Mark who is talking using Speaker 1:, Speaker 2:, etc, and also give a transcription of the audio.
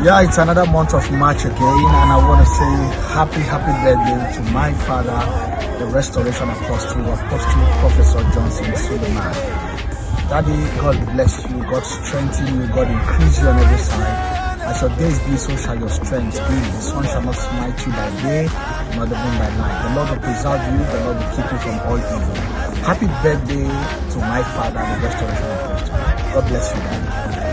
Speaker 1: Yeah, it's another month of March again, and I want to say happy birthday to my father, the Restoration Apostle, Professor Johnson Suleiman. Daddy, God bless you, God strengthen you, God increase you on every side. As your days be, so shall your strength be. The sun shall not smite you by day, nor the moon by night. The Lord will preserve you, the Lord will keep you from all evil. Happy birthday to my father, the Restoration Apostle. God bless you, Daddy.